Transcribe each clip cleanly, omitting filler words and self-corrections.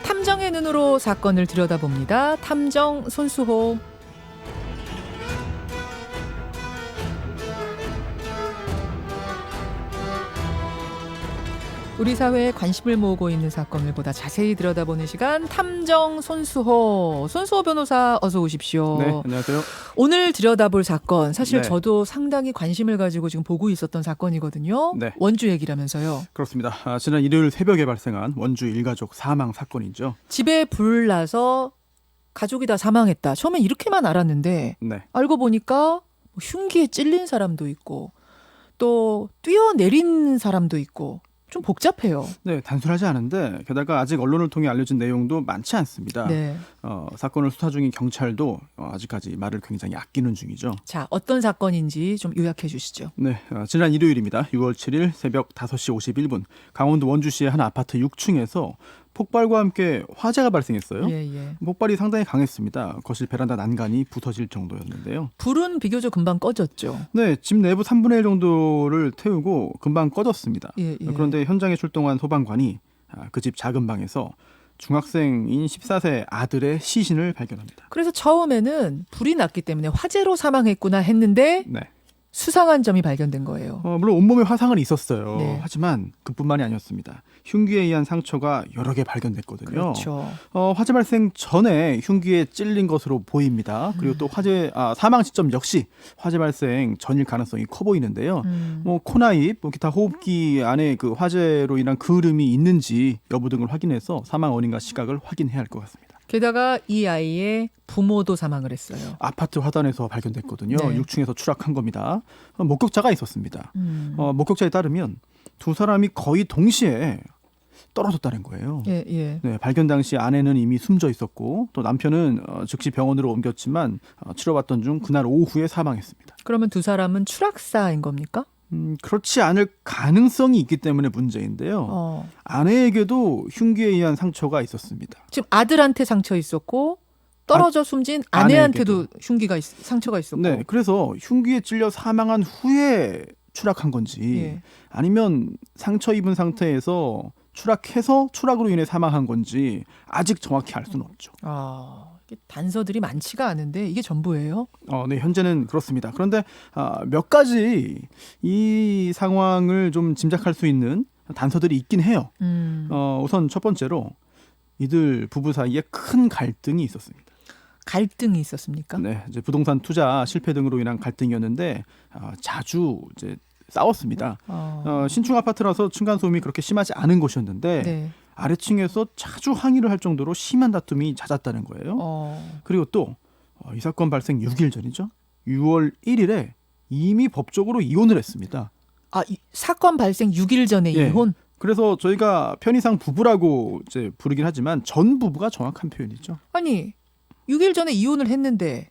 탐정의 눈으로 사건을 들여다봅니다. 탐정 손수호. 우리 사회에 관심을 모으고 있는 사건을 보다 자세히 들여다보는 시간, 탐정 손수호. 손수호 변호사 어서 오십시오. 네, 안녕하세요. 오늘 들여다볼 사건, 사실 네. 저도 상당히 관심을 가지고 지금 보고 있었던 사건이거든요. 네. 원주 얘기라면서요. 그렇습니다. 지난 일요일 새벽에 발생한 원주 일가족 사망 사건이죠. 집에 불 나서 가족이 다 사망했다. 처음엔 이렇게만 알았는데 네. 알고 보니까 흉기에 찔린 사람도 있고 또 뛰어내린 사람도 있고 좀 복잡해요. 네, 단순하지 않은데 게다가 아직 언론을 통해 알려진 내용도 많지 않습니다. 네. 사건을 수사 중인 경찰도 아직까지 말을 굉장히 아끼는 중이죠. 자, 어떤 사건인지 좀 요약해 주시죠. 네, 지난 일요일입니다. 6월 7일 새벽 5시 51분 강원도 원주시의 한 아파트 6층에서 폭발과 함께 화재가 발생했어요. 예. 폭발이 상당히 강했습니다. 거실 베란다 난간이 부서질 정도였는데요. 불은 비교적 금방 꺼졌죠. 네, 집 내부 3분의 1 정도를 태우고 금방 꺼졌습니다. 예. 그런데 현장에 출동한 소방관이 그 집 작은 방에서 중학생인 14세 아들의 시신을 발견합니다. 그래서 처음에는 불이 났기 때문에 화재로 사망했구나 했는데 네. 수상한 점이 발견된 거예요. 물론 온몸에 화상은 있었어요. 네. 하지만 그뿐만이 아니었습니다. 흉기에 의한 상처가 여러 개 발견됐거든요. 그렇죠. 화재 발생 전에 흉기에 찔린 것으로 보입니다. 그리고 또 사망 시점 역시 화재 발생 전일 가능성이 커 보이는데요. 코나 입, 기타 호흡기 안에 그 화재로 인한 그을음이 있는지 여부 등을 확인해서 사망 원인과 시각을 확인해야 할 것 같습니다. 게다가 이 아이의 부모도 사망을 했어요. 아파트 화단에서 발견됐거든요. 네. 6층에서 추락한 겁니다. 목격자가 있었습니다. 목격자에 따르면 두 사람이 거의 동시에 떨어졌다는 거예요. 예. 네, 발견 당시 아내는 이미 숨져 있었고 또 남편은 즉시 병원으로 옮겼지만 치료받던 중 그날 오후에 사망했습니다. 그러면 두 사람은 추락사인 겁니까? 그렇지 않을 가능성이 있기 때문에 문제인데요. 아내에게도 흉기에 의한 상처가 있었습니다. 지금 아들한테 상처 있었고 떨어져 숨진 아내한테도 상처가 있었고. 네, 그래서 흉기에 찔려 사망한 후에 추락한 건지 예. 아니면 상처 입은 상태에서 추락해서 추락으로 인해 사망한 건지 아직 정확히 알 수는 없죠. 이게 단서들이 많지가 않은데 이게 전부예요? 네, 현재는 그렇습니다. 그런데 몇 가지 이 상황을 좀 짐작할 수 있는 단서들이 있긴 해요. 우선 첫 번째로 이들 부부 사이에 큰 갈등이 있었습니다. 갈등이 있었습니까? 네, 이제 부동산 투자 실패 등으로 인한 갈등이었는데 자주 이제 싸웠습니다. 신축 아파트라서 층간 소음이 그렇게 심하지 않은 곳이었는데 네. 아래층에서 자주 항의를 할 정도로 심한 다툼이 잦았다는 거예요. 그리고 또 이 사건 발생 6일 전이죠. 6월 1일에 이미 법적으로 이혼을 했습니다. 이 사건 발생 6일 전에 예. 이혼? 그래서 저희가 편의상 부부라고 이제 부르긴 하지만 전 부부가 정확한 표현이죠. 아니 6일 전에 이혼을 했는데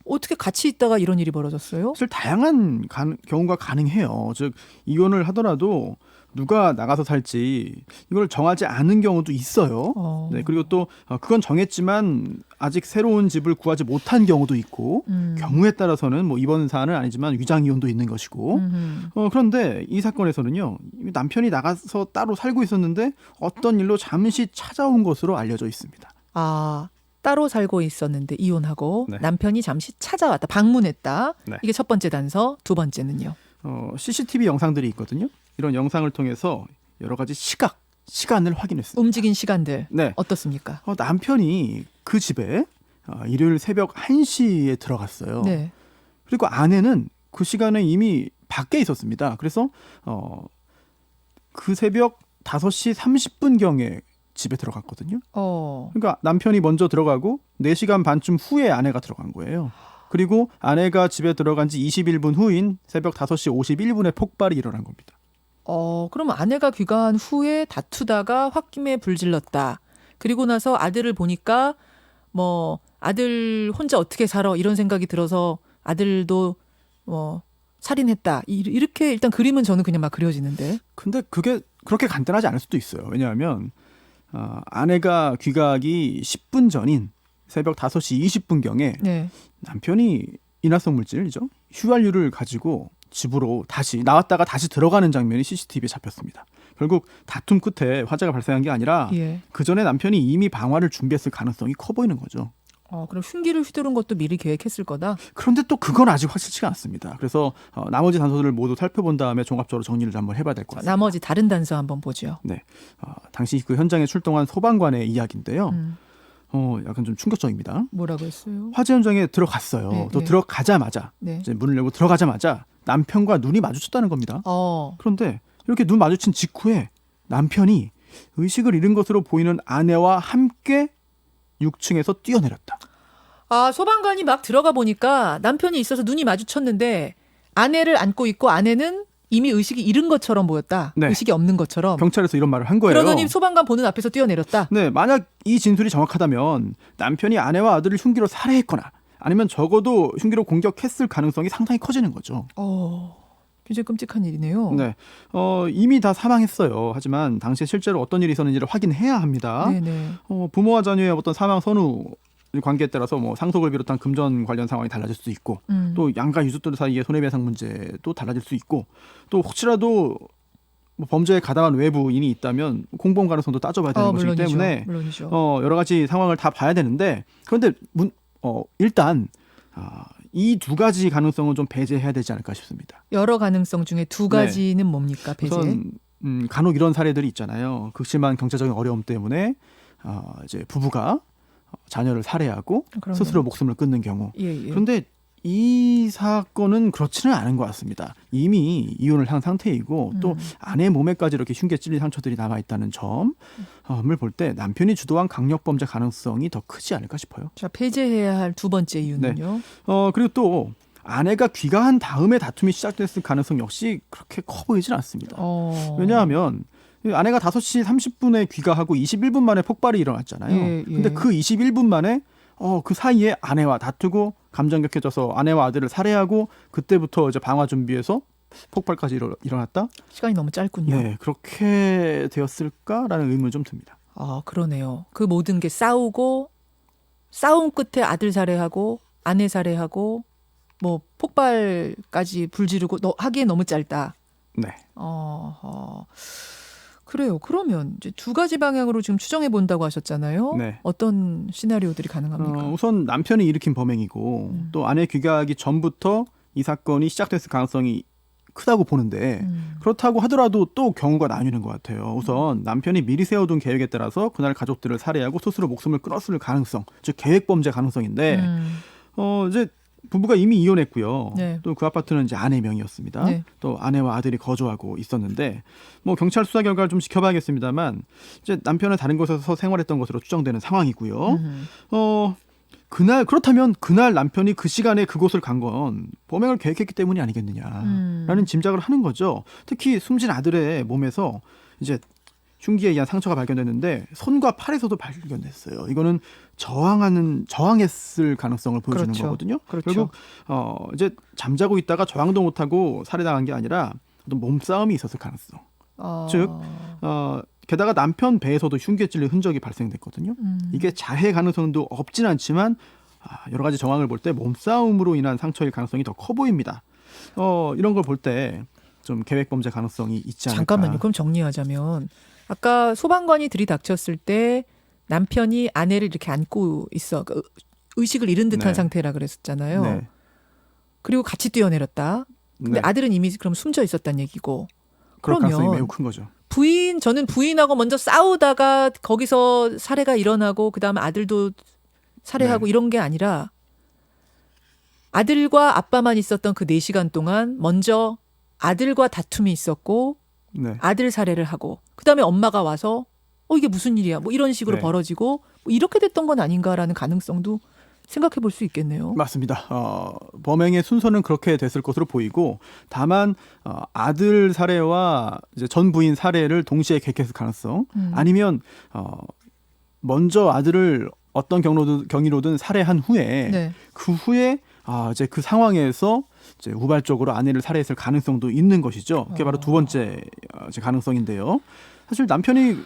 어떻게 같이 있다가 이런 일이 벌어졌어요? 사실 다양한 경우가 가능해요. 즉 이혼을 하더라도 누가 나가서 살지 이걸 정하지 않은 경우도 있어요. 네, 그리고 또 그건 정했지만 아직 새로운 집을 구하지 못한 경우도 있고 경우에 따라서는 뭐 이번 사안은 아니지만 위장 이혼도 있는 것이고 그런데 이 사건에서는요 남편이 나가서 따로 살고 있었는데 어떤 일로 잠시 찾아온 것으로 알려져 있습니다. 따로 살고 있었는데 이혼하고 네. 남편이 잠시 찾아왔다, 방문했다. 네. 이게 첫 번째 단서. 두 번째는요? CCTV 영상들이 있거든요. 이런 영상을 통해서 여러 가지 시간을 확인했습니다. 움직인 시간들 네. 어떻습니까? 남편이 그 집에 일요일 새벽 1시에 들어갔어요. 네. 그리고 아내는 그 시간에 이미 밖에 있었습니다. 그래서 그 새벽 5시 30분경에 집에 들어갔거든요. 그러니까 남편이 먼저 들어가고 4시간 반쯤 후에 아내가 들어간 거예요. 그리고 아내가 집에 들어간 지 21분 후인 새벽 5시 51분에 폭발이 일어난 겁니다. 그럼 아내가 귀가한 후에 다투다가 홧김에 불질렀다. 그리고 나서 아들을 보니까 뭐 아들 혼자 어떻게 살아 이런 생각이 들어서 아들도 뭐 살인했다. 이렇게 일단 그림은 저는 그냥 막 그려지는데. 근데 그게 그렇게 간단하지 않을 수도 있어요. 왜냐하면 아내가 귀가하기 10분 전인 새벽 5시 20분경에 네. 남편이 인화성 물질이죠. 휘발유를 가지고 집으로 다시 나왔다가 다시 들어가는 장면이 CCTV에 잡혔습니다. 결국 다툼 끝에 화재가 발생한 게 아니라 예. 그 전에 남편이 이미 방화를 준비했을 가능성이 커 보이는 거죠. 그럼 흉기를 휘두른 것도 미리 계획했을 거다? 그런데 또 그건 아직 확실치가 않습니다. 그래서 나머지 단서들을 모두 살펴본 다음에 종합적으로 정리를 한번 해봐야 될 것 같습니다. 나머지 다른 단서 한번 보죠. 네, 당시 그 현장에 출동한 소방관의 이야기인데요. 약간 좀 충격적입니다. 뭐라고 했어요? 화재 현장에 들어갔어요. 네, 또 네. 들어가자마자 네. 이제 문을 열고 들어가자마자 남편과 눈이 마주쳤다는 겁니다. 그런데 이렇게 눈 마주친 직후에 남편이 의식을 잃은 것으로 보이는 아내와 함께 6층에서 뛰어내렸다. 소방관이 막 들어가 보니까 남편이 있어서 눈이 마주쳤는데 아내를 안고 있고 아내는 이미 의식이 잃은 것처럼 보였다. 네. 의식이 없는 것처럼. 경찰에서 이런 말을 한 거예요. 그러더니 소방관 보는 앞에서 뛰어내렸다. 네, 만약 이 진술이 정확하다면 남편이 아내와 아들을 흉기로 살해했거나 아니면 적어도 흉기로 공격했을 가능성이 상당히 커지는 거죠. 굉장히 끔찍한 일이네요. 네, 이미 다 사망했어요. 하지만 당시에 실제로 어떤 일이 있었는지를 확인해야 합니다. 네네. 부모와 자녀의 어떤 사망 선후 관계에 따라서 뭐 상속을 비롯한 금전 관련 상황이 달라질 수 있고 또 양가 유족들 사이의 손해배상 문제도 달라질 수 있고 또 혹시라도 뭐 범죄에 가담한 외부인이 있다면 공범 가능성도 따져봐야 되는 것이기 물론이죠. 때문에 물론이죠. 여러 가지 상황을 다 봐야 되는데 그런데 일단 이 두 가지 가능성은 좀 배제해야 되지 않을까 싶습니다. 여러 가능성 중에 두 가지는 뭡니까? 배제. 우선 간혹 이런 사례들이 있잖아요. 극심한 경제적인 어려움 때문에 이제 부부가 자녀를 살해하고 그러면. 스스로 목숨을 끊는 경우. 예. 그런데 이 사건은 그렇지는 않은 것 같습니다. 이미 이혼을 한 상태이고 또 아내 몸에까지 이렇게 흉기에 찔린 상처들이 남아 있다는 점을 볼 때 남편이 주도한 강력범죄 가능성이 더 크지 않을까 싶어요. 자, 배제해야 할 두 번째 이유는요. 그리고 또 아내가 귀가한 다음에 다툼이 시작됐을 가능성 역시 그렇게 커 보이진 않습니다. 왜냐하면 아내가 5시 30분에 귀가하고 21분 만에 폭발이 일어났잖아요. 근데 그 21분 만에 그 사이에 아내와 다투고 감정 격해져서 아내와 아들을 살해하고 그때부터 이제 방화 준비해서 폭발까지 일어났다? 시간이 너무 짧군요. 네, 그렇게 되었을까라는 의문이 좀 듭니다. 그러네요. 그 모든 게 싸우고 싸움 끝에 아들 살해하고 아내 살해하고 뭐 폭발까지 불지르고 하기에 너무 짧다. 네. 그래요. 그러면 이제 두 가지 방향으로 지금 추정해 본다고 하셨잖아요. 네. 어떤 시나리오들이 가능합니까? 우선 남편이 일으킨 범행이고 또 아내 귀가하기 전부터 이 사건이 시작됐을 가능성이 크다고 보는데 그렇다고 하더라도 또 경우가 나뉘는 것 같아요. 우선 남편이 미리 세워둔 계획에 따라서 그날 가족들을 살해하고 스스로 목숨을 끊었을 가능성, 즉 계획범죄 가능성인데 이제 부부가 이미 이혼했고요. 네. 또 그 아파트는 이제 아내 명의였습니다. 네. 또 아내와 아들이 거주하고 있었는데 뭐 경찰 수사 결과를 좀 지켜봐야겠습니다만 이제 남편은 다른 곳에서 생활했던 것으로 추정되는 상황이고요. 그렇다면 그날 남편이 그 시간에 그곳을 간 건 범행을 계획했기 때문이 아니겠느냐라는 짐작을 하는 거죠. 특히 숨진 아들의 몸에서 이제 흉기에 의한 상처가 발견됐는데 손과 팔에서도 발견됐어요. 이거는 저항했을 가능성을 보여주는 그렇죠. 거거든요. 그렇죠. 결국 이제 잠자고 있다가 저항도 못하고 살해당한 게 아니라 어떤 몸싸움이 있었을 가능성. 즉 게다가 남편 배에서도 흉기에 찔린 흔적이 발생됐거든요. 이게 자해 가능성도 없진 않지만 여러 가지 정황을 볼 때 몸싸움으로 인한 상처일 가능성이 더 커 보입니다. 이런 걸 볼 때 좀 계획범죄 가능성이 있지 않을까. 잠깐만요. 그럼 정리하자면 아까 소방관이 들이닥쳤을 때 남편이 아내를 이렇게 안고 있어 의식을 잃은 듯한 네. 상태라 그랬었잖아요. 네. 그리고 같이 뛰어내렸다. 근데 네. 아들은 이미 그럼 숨져 있었다는 얘기고. 그럴 가능성이 그러면 매우 큰 거죠. 저는 부인하고 먼저 싸우다가 거기서 살해가 일어나고 그다음에 아들도 살해하고 네. 이런 게 아니라 아들과 아빠만 있었던 그 4시간 동안 먼저 아들과 다툼이 있었고 네. 아들 살해를 하고 그다음에 엄마가 와서 이게 무슨 일이야 뭐 이런 식으로 네. 벌어지고 뭐 이렇게 됐던 건 아닌가라는 가능성도 생각해 볼 수 있겠네요. 맞습니다. 범행의 순서는 그렇게 됐을 것으로 보이고 다만 아들 살해와 이제 전 부인 살해를 동시에 계획했을 가능성 아니면 먼저 아들을 어떤 경위로든 살해한 후에 네. 그 후에 이제 그 상황에서 이제 우발적으로 아내를 살해했을 가능성도 있는 것이죠. 그게 바로 두 번째 이제 가능성인데요. 사실 남편이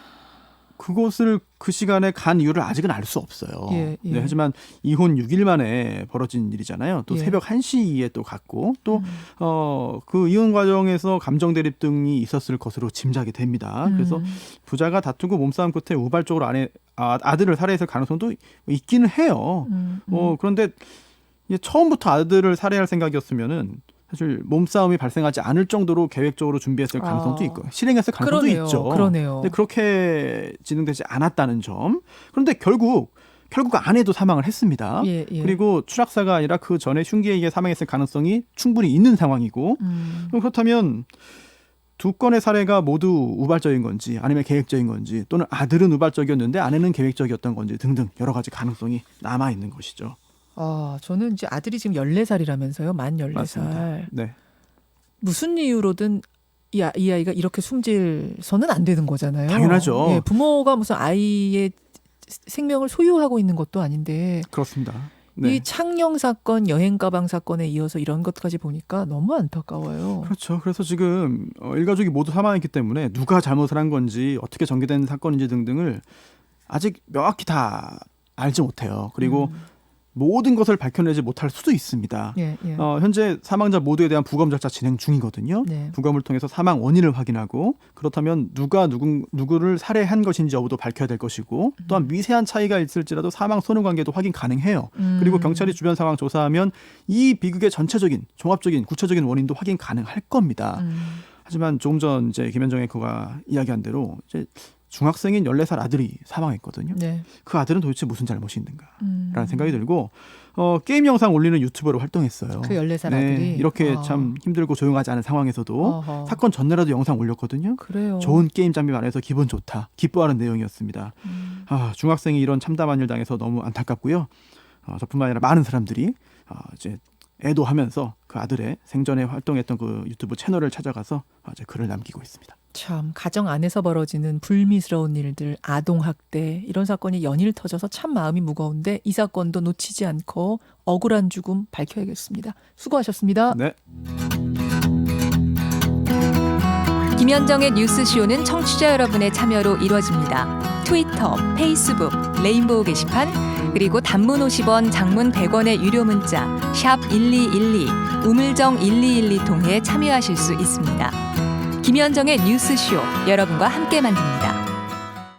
그곳을 그 시간에 간 이유를 아직은 알 수 없어요. 예, 예. 네, 하지만 이혼 6일 만에 벌어진 일이잖아요. 또 예. 새벽 1시에 또 갔고 또 그 이혼 과정에서 감정 대립 등이 있었을 것으로 짐작이 됩니다. 그래서 부자가 다투고 몸싸움 끝에 우발적으로 아들을 살해했을 가능성도 있기는 해요. 그런데 이제 처음부터 아들을 살해할 생각이었으면은 사실 몸싸움이 발생하지 않을 정도로 계획적으로 준비했을 가능성도 있고 실행했을 가능성도 그러네요. 있죠. 그러네요. 근데 그렇게 진행되지 않았다는 점. 그런데 결국 아내도 사망을 했습니다. 예, 예. 그리고 추락사가 아니라 그 전에 흉기에 의해 사망했을 가능성이 충분히 있는 상황이고 그럼 그렇다면 두 건의 사례가 모두 우발적인 건지 아니면 계획적인 건지 또는 아들은 우발적이었는데 아내는 계획적이었던 건지 등등 여러 가지 가능성이 남아 있는 것이죠. 저는 이제 아들이 지금 14살이라면서요. 만 14살. 맞습니다. 네. 무슨 이유로든 이 아이가 이렇게 숨질서는 안 되는 거잖아요. 당연하죠. 예, 부모가 무슨 아이의 생명을 소유하고 있는 것도 아닌데 그렇습니다. 네. 이 창녕 사건, 여행 가방 사건에 이어서 이런 것까지 보니까 너무 안타까워요. 그렇죠. 그래서 지금 일가족이 모두 사망했기 때문에 누가 잘못을 한 건지 어떻게 전개된 사건인지 등등을 아직 명확히 다 알지 못해요. 그리고 모든 것을 밝혀내지 못할 수도 있습니다. 예, 예. 현재 사망자 모두에 대한 부검 절차 진행 중이거든요. 네. 부검을 통해서 사망 원인을 확인하고 그렇다면 누가 누구를 살해한 것인지 여부도 밝혀야 될 것이고 또한 미세한 차이가 있을지라도 사망 선후 관계도 확인 가능해요. 그리고 경찰이 주변 상황 조사하면 이 비극의 전체적인 종합적인 구체적인 원인도 확인 가능할 겁니다. 하지만 조금 전 이제 김현정 앵커가 이야기한 대로 이제 중학생인 14살 아들이 사망했거든요. 네. 그 아들은 도대체 무슨 잘못이 있는가라는 생각이 들고 게임 영상 올리는 유튜버로 활동했어요. 그 14살 네, 아들이 이렇게 참 힘들고 조용하지 않은 상황에서도 어허. 사건 전날에도 영상 올렸거든요. 그래요. 좋은 게임 장비 많아서 기분 좋다. 기뻐하는 내용이었습니다. 중학생이 이런 참담한 일 당해서 너무 안타깝고요. 저뿐만 아니라 많은 사람들이 이제 애도하면서 그 아들의 생전에 활동했던 그 유튜브 채널을 찾아가서 이제 글을 남기고 있습니다. 참 가정 안에서 벌어지는 불미스러운 일들, 아동학대 이런 사건이 연일 터져서 참 마음이 무거운데 이 사건도 놓치지 않고 억울한 죽음 밝혀야겠습니다. 수고하셨습니다. 네. 김현정의 뉴스쇼는 청취자 여러분의 참여로 이루어집니다. 트위터, 페이스북, 레인보우 게시판, 그리고 단문 50원, 장문 100원의 유료 문자 샵 1212, 우물정 1212 통해 참여하실 수 있습니다. 김현정의 뉴스쇼, 여러분과 함께 만듭니다.